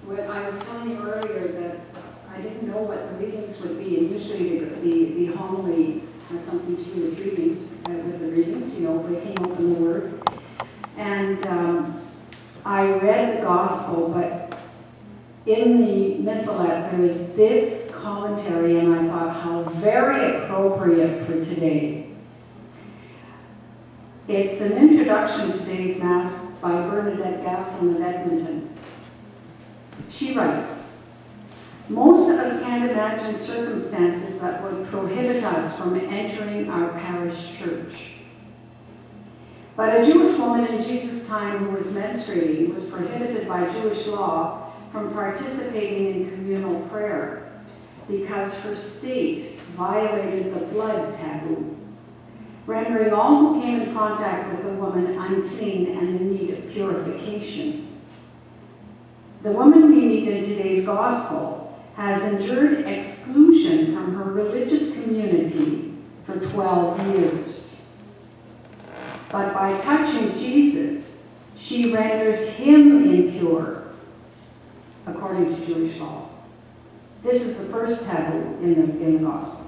When I was telling you earlier that I didn't know what the readings would be, and usually the homily has something to do with readings, with the readings, you know, breaking open the Word. And I read the Gospel, but in the missalette there was this commentary, and I thought how very appropriate for today. It's an introduction to today's Mass by Bernadette Gasson of Edmonton. She writes, "Most of us can't imagine circumstances that would prohibit us from entering our parish church. But a Jewish woman in Jesus' time who was menstruating was prohibited by Jewish law from participating in communal prayer because her state violated the blood taboo, rendering all who came in contact with the woman unclean and in need of purification. The woman we meet in today's Gospel has endured exclusion from her religious community for 12 years. But by touching Jesus, she renders him impure, according to Jewish law." This is the first taboo in the Gospel.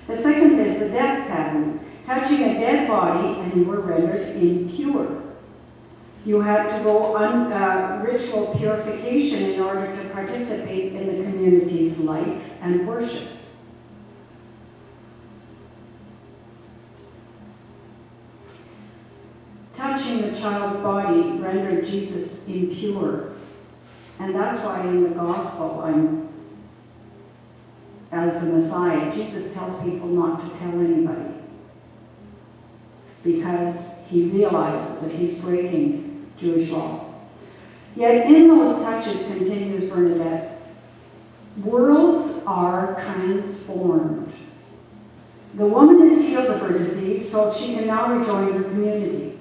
The second is the death taboo. Touching a dead body and you were rendered impure. You had to go on ritual purification in order to participate in the community's life and worship. Touching the child's body rendered Jesus impure. And that's why in the Gospel, as a Messiah, Jesus tells people not to tell anybody, because he realizes that he's breaking Jewish law. Yet in those touches, continues Bernadette, worlds are transformed. The woman is healed of her disease, so she can now rejoin her community.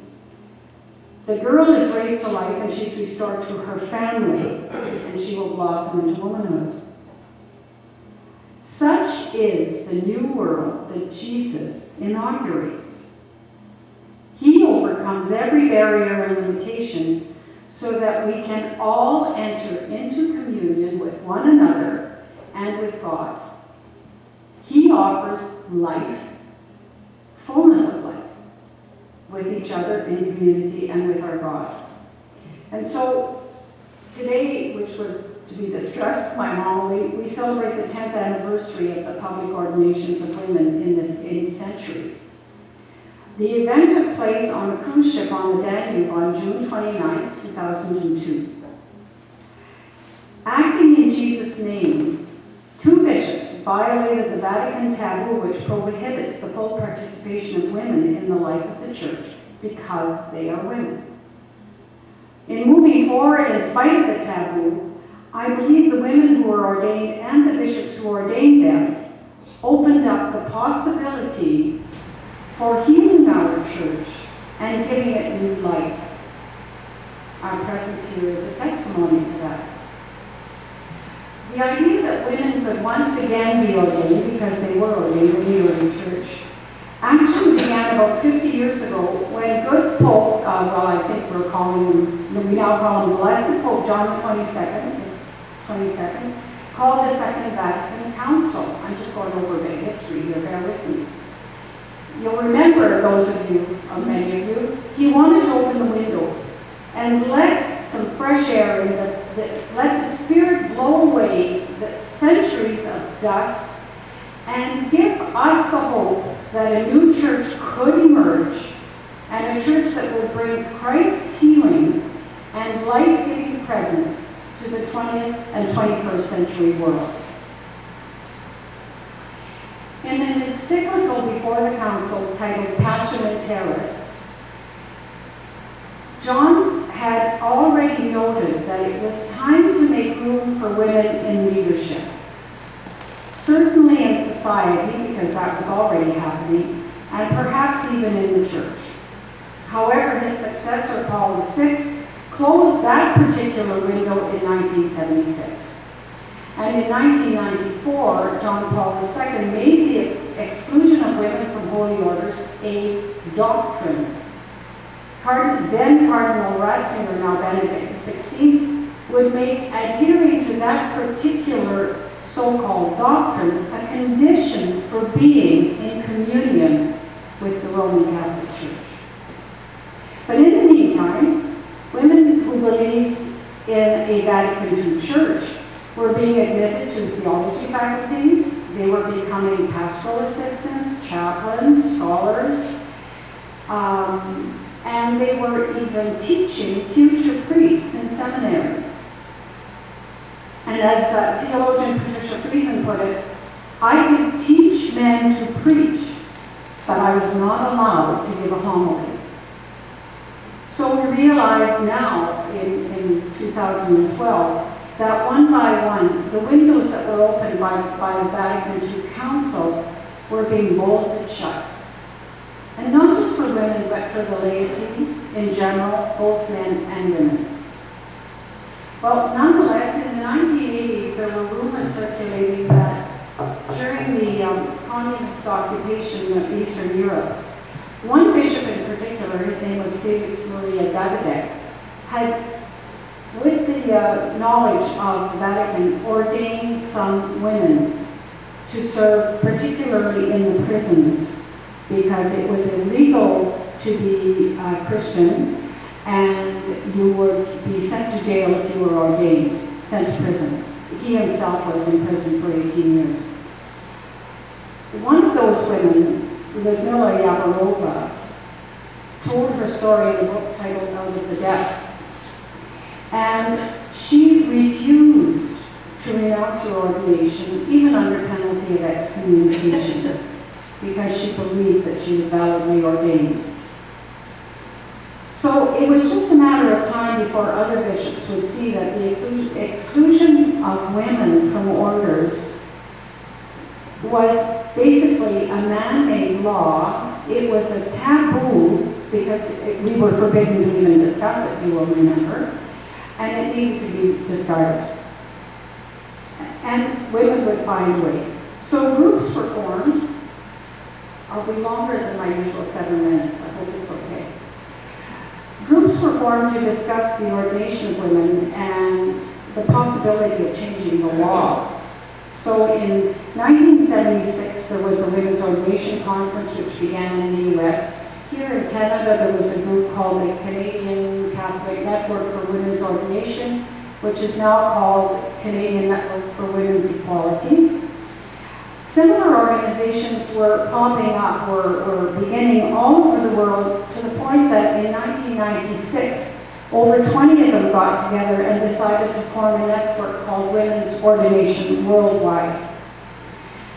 The girl is raised to life and she's restored to her family, and she will blossom into womanhood. Such is the new world that Jesus inaugurates. He overcomes every barrier and limitation so that we can all enter into communion with one another and with God. He offers life, fullness of life, with each other in community and with our God. And so today, which was to be the stress of my homily, we celebrate the 10th anniversary of the public ordinations of women in centuries. The event took place on a cruise ship on the Danube on June 29, 2002. Acting in Jesus' name, 2 bishops violated the Vatican taboo which prohibits the full participation of women in the life of the Church because they are women. In moving forward, in spite of the taboo, I believe the women who were ordained and the bishops who ordained them opened up the possibility for healing our church and giving it new life. Our presence here is a testimony to that. The idea that women could once again be ordained, because they were ordained in the early church, actually began about 50 years ago when good Pope, I think we now call him Blessed Pope John 22nd, called the Second Vatican Council. I'm just going over a bit of history here, bear with me. You'll remember, those of you, many of you, he wanted to open the windows and let some fresh air in, let the Spirit blow away the centuries of dust and give us the hope that a new church could emerge, and a church that would bring Christ's healing and life-giving presence to the 20th and 21st century world. In an encyclical before the Council titled Pt.1, John had already noted that it was time to make room for women in leadership. Certainly in society, because that was already happening, and perhaps even in the church. However, his successor, Paul VI, closed that particular window in 1976. And in 1994, John Paul II made the exclusion of women from holy orders a doctrine. then Cardinal Ratzinger, now Benedict XVI, would make adhering to that particular so-called doctrine a condition for being in communion with the Roman Catholic Church. But in the meantime, women who believed in a Vatican II church were being admitted to theology faculties. They were becoming pastoral assistants, chaplains, scholars, and they were even teaching future priests in seminaries. And as theologian Patricia Friesen put it, I could teach men to preach, but I was not allowed to give a homily. So we realize now, in 2012, that one by one, the windows that were opened by the Vatican II Council were being bolted shut. And not just for women, but for the laity in general, both men and women. Well, nonetheless, in the 1980s, there were rumors circulating that during the communist occupation of Eastern Europe, one bishop in particular, his name was Felix Maria Davidek, had, with the knowledge of the Vatican, ordained some women to serve particularly in the prisons, because it was illegal to be Christian, and you would be sent to jail if you were ordained, sent to prison. He himself was in prison for 18 years. One of those women, Lyudmila Yabarova, told her story in a book titled Out of the Depths. And she refused to renounce her ordination, even under penalty of excommunication, because she believed that she was validly ordained. So it was just a matter of time before other bishops would see that the exclusion of women from orders was basically a man-made law. It was a taboo because we were forbidden to even discuss it, you will remember, and it needed to be discarded. And women would find a way. So groups were formed. I'll be longer than my usual 7 minutes. I hope it's okay. Groups were formed to discuss the ordination of women and the possibility of changing the law. So in 1976, there was the Women's Ordination Conference, which began in the US. Here in Canada, there was a group called the Canadian Catholic Network for Women's Ordination, which is now called Canadian Network for Women's Equality. Similar organizations were popping up, were beginning all over the world, to the point that in 1996, over 20 of them got together and decided to form a network called Women's Ordination Worldwide.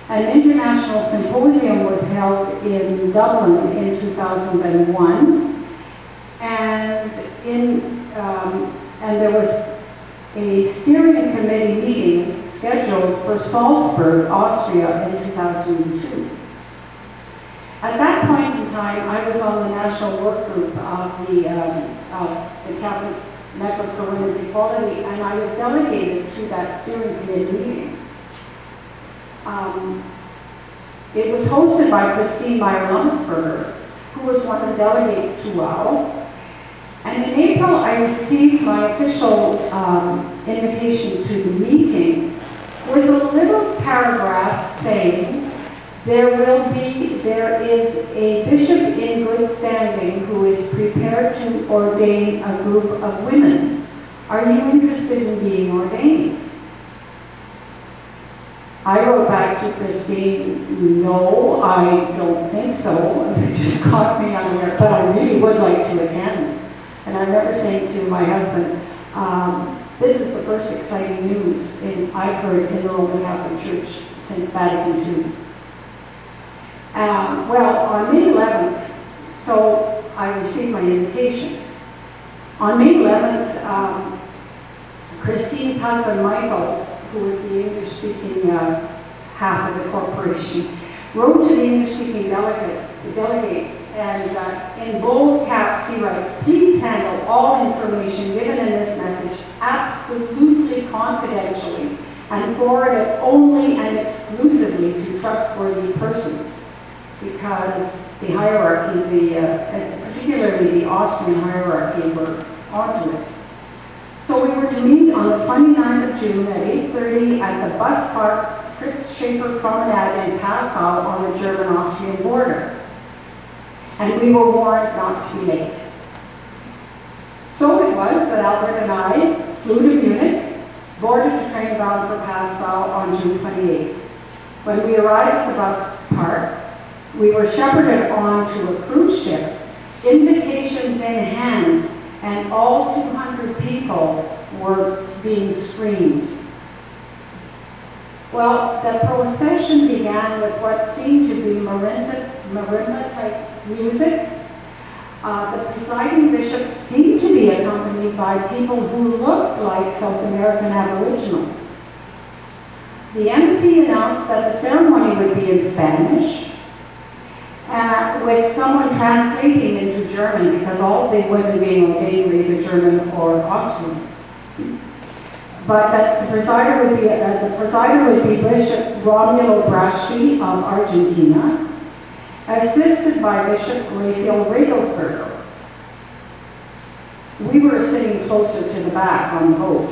An international symposium was held in Dublin in 2001, and there was a steering committee meeting scheduled for Salzburg, Austria in 2002. At that point in time, I was on the national work group of the Catholic Network for Women's Equality, and I was delegated to that steering committee meeting. It was hosted by Christine Meyer-Lummensberger, who was one of the delegates to WOW. And in April, I received my official invitation to the meeting with a little paragraph saying, there is a bishop in good standing who is prepared to ordain a group of women. Are you interested in being ordained? I wrote back to Christine, no, I don't think so. It just caught me unaware, but I really would like to attend. And I remember saying to my husband, this is the first exciting news I've heard in the Roman Catholic Church since Vatican II. Well, on May 11th, so I received my invitation. On May 11th, Christine's husband, Michael, who was the English-speaking half of the corporation, wrote to the English-speaking delegates, and in bold caps he writes, please handle all information given in this message absolutely confidentially and forward it only and exclusively to trustworthy persons. because the hierarchy, particularly the Austrian hierarchy, were onto it. So we were to meet on the 29th of June at 8:30 at the bus park Fritz Schaefer Promenade in Passau on the German-Austrian border. And we were warned not to be late. So it was that Albert and I flew to Munich, boarded a train bound for Passau on June 28th. When we arrived at the bus park, we were shepherded on to a cruise ship, invitations in hand, and all 200 people were being screened. Well, the procession began with what seemed to be marimba-type music. The presiding bishop seemed to be accompanied by people who looked like South American Aboriginals. The MC announced that the ceremony would be in Spanish, with someone translating into German, because all the women being ordained were either German or Austrian. But that the presider would be Bishop Romulo Braschi of Argentina, assisted by Bishop Raphael Regelsberger. We were sitting closer to the back on the boat.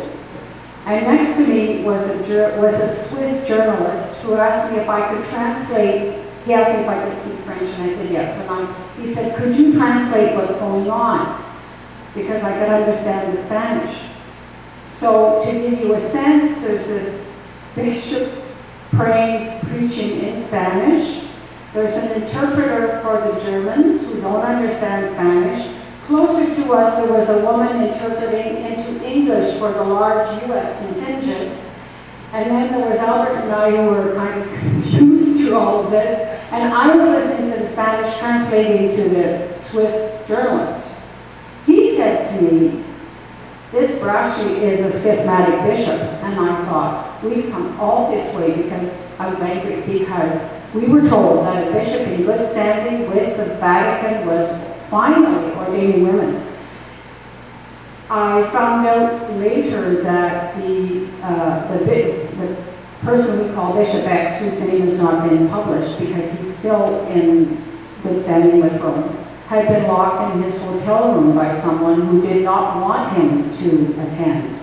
And next to me was a Swiss journalist who asked me if I could translate. He asked me if I could speak French, and I said yes. And he said, could you translate what's going on? Because I could understand the Spanish. So to give you a sense, there's this bishop preaching in Spanish. There's an interpreter for the Germans who don't understand Spanish. Closer to us, there was a woman interpreting into English for the large US contingent. And then there was Albert and I who were kind of confused through all of this. And I was listening to the Spanish translating to the Swiss journalist. He said to me, this Braschi is a schismatic bishop. And I thought, we've come all this way because I was angry because we were told that a bishop in good standing with the Vatican was finally ordaining women. I found out later that the person we call Bishop X, whose name has not been published because he's still in good standing with Rome, had been locked in his hotel room by someone who did not want him to attend.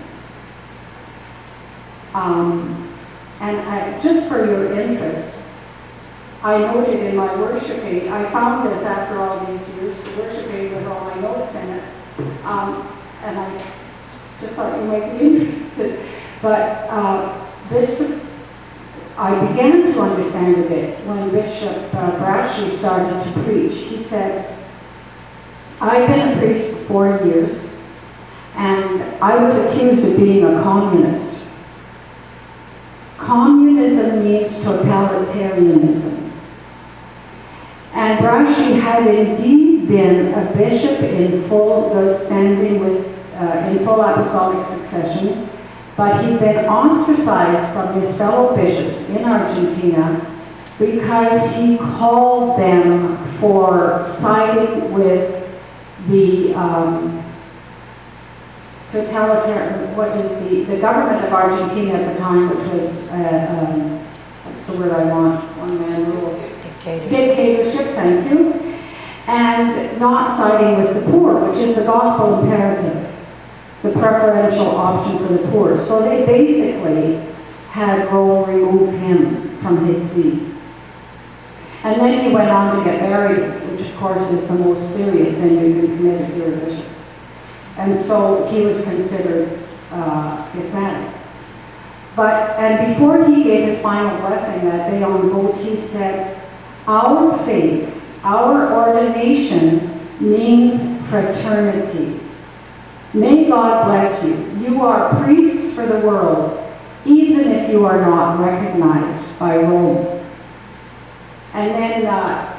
Just for your interest, I noted in my worship aid, I found this after all these years, the worship aid with all my notes in it, and I just thought you might be interested. But I began to understand a bit when Bishop Braschi started to preach. He said, I've been a priest for 4 years, and I was accused of being a communist. Communism means totalitarianism. And Braschi had indeed been a bishop in full good standing with, in full apostolic succession, but he'd been ostracized from his fellow bishops in Argentina because he called them for siding with the totalitarian, the government of Argentina at the time, which was, what's the word I want, one man rule? Dictatorship, thank you. And not siding with the poor, which is the gospel imperative, the preferential option for the poor. So they basically had Rome remove him from his see. And then he went on to get married, which of course is the most serious sin you can commit if you're a bishop. And so he was considered schismatic. And before he gave his final blessing that day on the boat, he said, our faith, our ordination means fraternity. May God bless you. You are priests for the world, even if you are not recognized by Rome. And then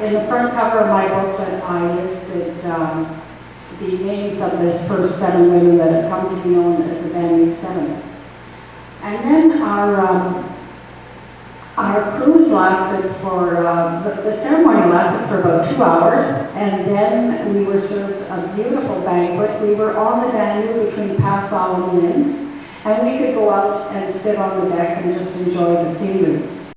in the front cover of my booklet, I listed the names of the first 7 women that have come to be known as the Danube 7. And then our cruise lasted for, the ceremony lasted for about 2 hours, and then we were served a beautiful banquet. We were on the Danube between Passau and Linz, and we could go out and sit on the deck and just enjoy the scenery.